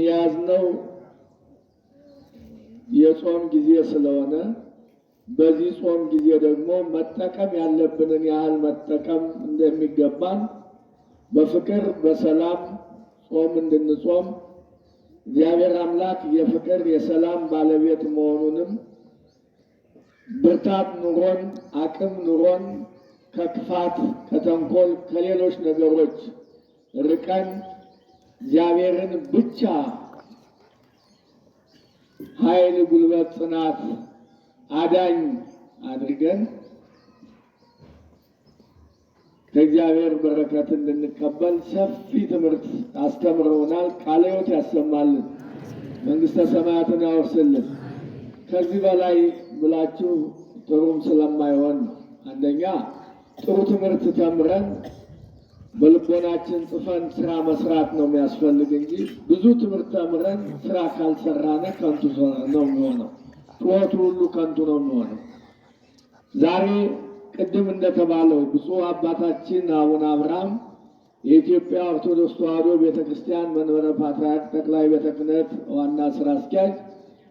ያዝነው የጾም ጊዜ ስለሆነ በዚህ ጾም ጊዜ ደግሞ መጠቀም ያለብንን ያህል መጠቀም እንደሚገባን በፍቅር በሰላም ጾም እንድንጾም እግዚአብሔር አምላክ የፍቅር የሰላም ባለቤት መሆኑንም ብርታት ኑሮን አቅም ኑሮን ከክፋት ከተንኮል ከሌሎች ነገሮች ርቀን እግዚአብሔርን ብቻ ኃይል ጉልበት ጽናት አዳኝ አድርገን ከእግዚአብሔር በረከት እንድንቀበል ሰፊ ትምህርት አስተምረውናል። ቃለ ሕይወት ያሰማልን፣ መንግስተ ሰማያትን ያወርስልን። ከዚህ በላይ ብላችሁ ጥሩም ስለማይሆን አንደኛ ጥሩ ትምህርት ተምረን በልቦናችን ጽፈን ስራ መስራት ነው የሚያስፈልግ እንጂ ብዙ ትምህርት ተምረን ስራ ካልሰራነ ከንቱ ነው የሚሆነው። ጩኸቱ ሁሉ ከንቱ ነው የሚሆነው። ዛሬ ቅድም እንደተባለው ብፁዕ አባታችን አቡነ አብርሃም የኢትዮጵያ ኦርቶዶክስ ተዋሕዶ ቤተክርስቲያን መንበረ ፓትርያርክ ጠቅላይ ቤተ ክህነት ዋና ስራ አስኪያጅ፣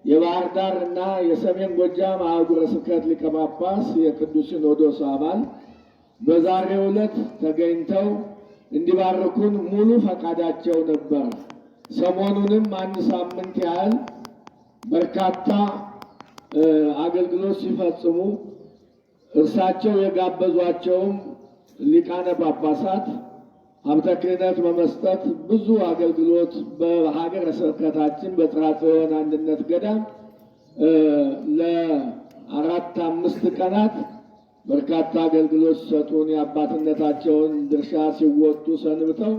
የባህር ዳር እና የሰሜን ጎጃም አህጉረ ስብከት ሊቀ ጳጳስ፣ የቅዱስ ሲኖዶስ አባል በዛሬው ዕለት ተገኝተው እንዲባርኩን ሙሉ ፈቃዳቸው ነበር። ሰሞኑንም አንድ ሳምንት ያህል በርካታ አገልግሎት ሲፈጽሙ እርሳቸው የጋበዟቸውም ሊቃነ ጳጳሳት ሀብተ ክህነት በመስጠት ብዙ አገልግሎት በሀገረ ስብከታችን በጽርሐ ጽዮን አንድነት ገዳም ለ4-5 ቀናት በርካታ አገልግሎት ሲሰጡን የአባትነታቸውን ድርሻ ሲወጡ ሰንብተው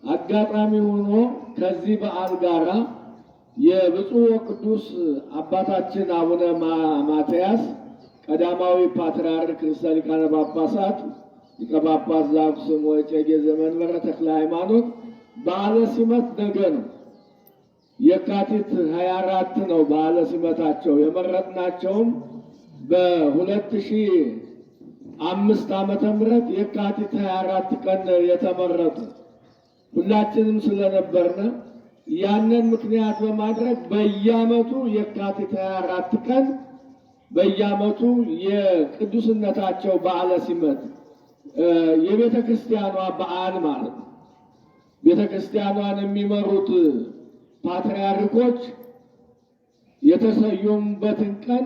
አጋጣሚ ሆኖ ከዚህ በዓል ጋራ የብፁዕ ወቅዱስ አባታችን አቡነ ማትያስ ቀዳማዊ ፓትርያርክ ርዕሰ ሊቃነ ጳጳሳት ሊቀ ጳጳስ ዘአክሱም ወዕጨጌ ዘመንበረ ተክለ ሃይማኖት በዓለ ሲመት ነገ ነው። የካቲት 24 ነው በዓለ ሲመታቸው። የመረጥናቸውም በ2005 ዓመተ ምህረት የካቲት 24 ቀን የተመረጡ ሁላችንም ስለነበርነ ያንን ምክንያት በማድረግ በየዓመቱ የካቲት 24 ቀን በየዓመቱ የቅዱስነታቸው በዓለ ሲመት የቤተ ክርስቲያኗ በዓል ማለት ነው። ቤተ ክርስቲያኗን የሚመሩት ፓትርያርኮች የተሰየሙበትን ቀን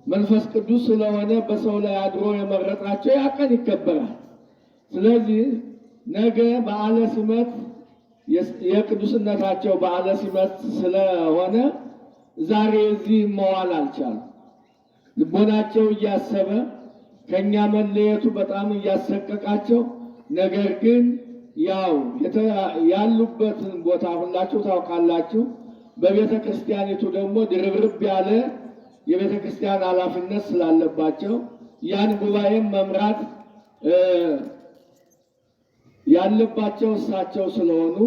መንፈስ ቅዱስ ስለሆነ በሰው ላይ አድሮ የመረጣቸው ያ ቀን ይከበራል። ስለዚህ ነገ በዓለ ሲመት የቅዱስነታቸው በዓለ ሲመት ስለሆነ ዛሬ እዚህ መዋል አልቻሉም። ልቦናቸው እያሰበ ከኛ መለየቱ በጣም እያሰቀቃቸው፣ ነገር ግን ያው ያሉበትን ቦታ ሁላችሁ ታውቃላችሁ። በቤተ ክርስቲያኒቱ ደግሞ ድርብርብ ያለ የቤተ ክርስቲያን ኃላፊነት ስላለባቸው ያን ጉባኤም መምራት ያለባቸው እሳቸው ስለሆኑ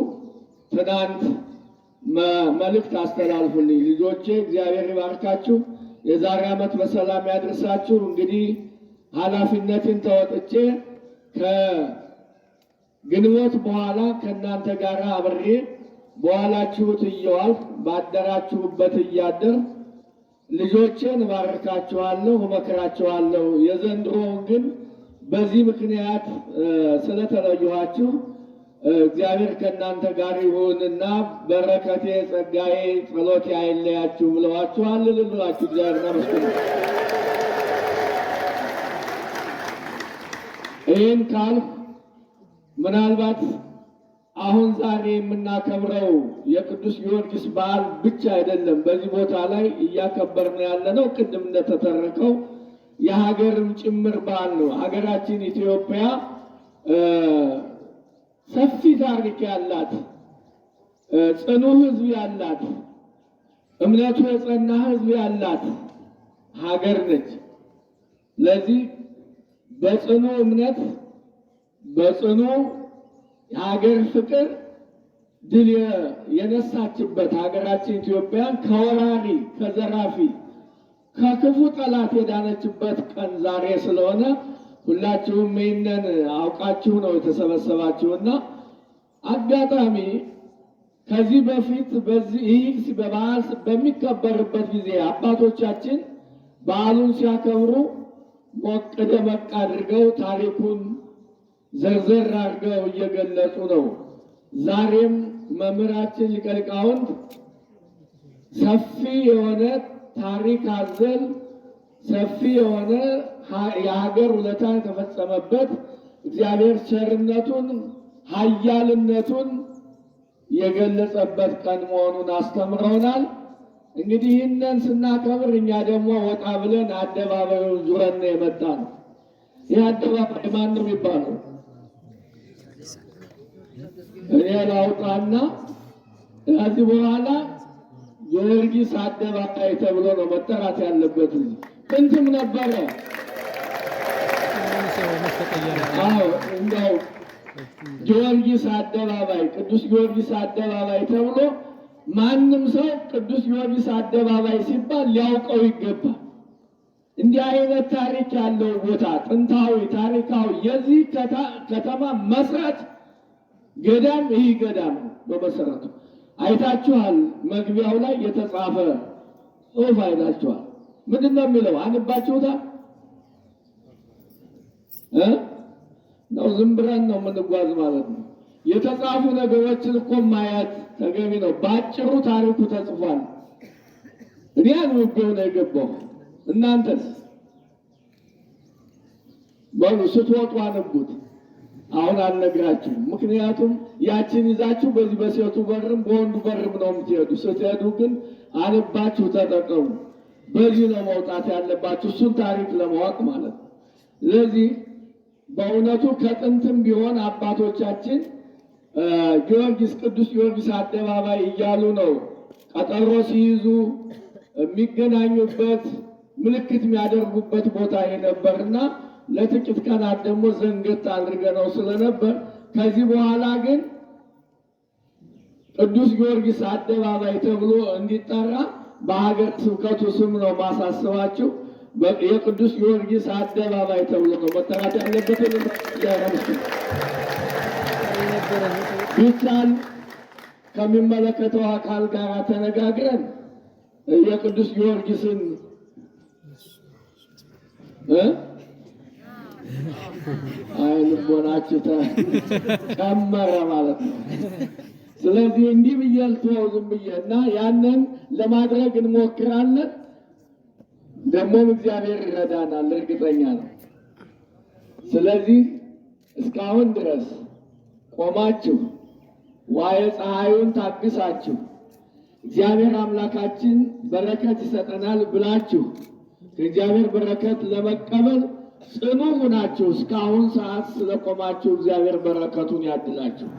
ትናንት መልእክት አስተላልፉልኝ። ልጆቼ እግዚአብሔር ይባርካችሁ፣ የዛሬ ዓመት በሰላም ያድርሳችሁ። እንግዲህ ኃላፊነትን ተወጥቼ ከግንቦት በኋላ ከእናንተ ጋር አብሬ በኋላችሁት እየዋልኩ ባደራችሁበት እያደር ልጆቼን እባርካችኋለሁ፣ እመክራችኋለሁ። የዘንድሮውን ግን በዚህ ምክንያት ስለተለየኋችሁ እግዚአብሔር ከእናንተ ጋር ይሁንና በረከቴ፣ ጸጋዬ፣ ጸሎቴ አይለያችሁ ብለዋችኋል። ልላችሁ እግዚአብሔር ይመስገን። ይህን ካልኩ ምናልባት አሁን ዛሬ የምናከብረው የቅዱስ ጊዮርጊስ በዓል ብቻ አይደለም። በዚህ ቦታ ላይ እያከበርን ያለነው ቅድም እንደተተረከው የሀገርም ጭምር በዓል ነው። ሀገራችን ኢትዮጵያ ሰፊ ታሪክ ያላት ጽኑ ሕዝብ ያላት እምነቱ የጸና ሕዝብ ያላት ሀገር ነች። ለዚህ በጽኑ እምነት በጽኑ የሀገር ፍቅር ድል የነሳችበት ሀገራችን ኢትዮጵያን ከወራሪ ከዘራፊ ከክፉ ጠላት የዳነችበት ቀን ዛሬ ስለሆነ ሁላችሁም ይህንን አውቃችሁ ነው የተሰበሰባችሁና አጋጣሚ ከዚህ በፊት ይህ በበዓል በሚከበርበት ጊዜ አባቶቻችን በዓሉን ሲያከብሩ ሞቅ ደመቅ አድርገው ታሪኩን ዘርዘር አድርገው እየገለጹ ነው። ዛሬም መምህራችን ሊቀ ሊቃውንት ሰፊ የሆነ ታሪክ አዘል ሰፊ የሆነ የሀገር ውለታ የተፈጸመበት እግዚአብሔር ቸርነቱን ኃያልነቱን የገለጸበት ቀን መሆኑን አስተምረውናል። እንግዲህ ይህንን ስናከብር እኛ ደግሞ ወጣ ብለን አደባባዩን ዙረን የመጣ ነው። ይህ አደባባይ ማን ነው የሚባለው? እኔ ላውጣና ከዚህ በኋላ ጊዮርጊስ አደባባይ ተብሎ ነው መጠራት ያለበት። ጥንትም ነበረ። እንደው ጊዮርጊስ አደባባይ፣ ቅዱስ ጊዮርጊስ አደባባይ ተብሎ ማንም ሰው ቅዱስ ጊዮርጊስ አደባባይ ሲባል ሊያውቀው ይገባል። እንዲህ አይነት ታሪክ ያለው ቦታ ጥንታዊ ታሪካዊ የዚህ ከተማ መስራት ገዳም ይህ ገዳም ነው። በመሰረቱ አይታችኋል። መግቢያው ላይ የተጻፈ ጽሑፍ አይታችኋል። ምንድን ነው የሚለው? አንባችሁታል? ነው ዝም ብለን ነው የምንጓዝ ማለት ነው። የተጻፉ ነገሮችን እኮ ማየት ተገቢ ነው። በአጭሩ ታሪኩ ተጽፏል። እኔ አንብቤው ነው የገባው። እናንተስ በሉ ስትወጡ አንቡት። አሁን አልነግራችሁም። ምክንያቱም ያችን ይዛችሁ በዚህ በሴቱ በርም በወንዱ በርም ነው የምትሄዱ። ስትሄዱ ግን አንባችሁ ተጠቀሙ። በዚህ ነው መውጣት ያለባችሁ፣ እሱን ታሪክ ለማወቅ ማለት ነው። ስለዚህ በእውነቱ ከጥንትም ቢሆን አባቶቻችን ጊዮርጊስ ቅዱስ ጊዮርጊስ አደባባይ እያሉ ነው ቀጠሮ ሲይዙ የሚገናኙበት ምልክት የሚያደርጉበት ቦታ የነበርና ለጥቂት ቀናት ደግሞ ዘንገት አድርገነው ስለነበር ከዚህ በኋላ ግን ቅዱስ ጊዮርጊስ አደባባይ ተብሎ እንዲጠራ በሀገር ስብከቱ ስም ነው ማሳሰባችሁ። የቅዱስ ጊዮርጊስ አደባባይ ተብሎ ነው መጠራት ያለበት። ቢቻል ከሚመለከተው አካል ጋር ተነጋግረን የቅዱስ ጊዮርጊስን ልቦናችሁ ተጨመረ ማለት ነው። ስለዚህ እንዲህ ብዬ ልተወው ዝም ብዬ እና ያንን ለማድረግ እንሞክራለን። ደግሞም እግዚአብሔር ይረዳናል፣ እርግጠኛ ነው። ስለዚህ እስካሁን ድረስ ቆማችሁ ዋየ ፀሐዩን ታግሳችሁ እግዚአብሔር አምላካችን በረከት ይሰጠናል ብላችሁ ከእግዚአብሔር በረከት ለመቀበል ጽኑ ሁናችሁ እስካሁን ሰዓት ስለቆማችሁ እግዚአብሔር በረከቱን ያድላችሁ።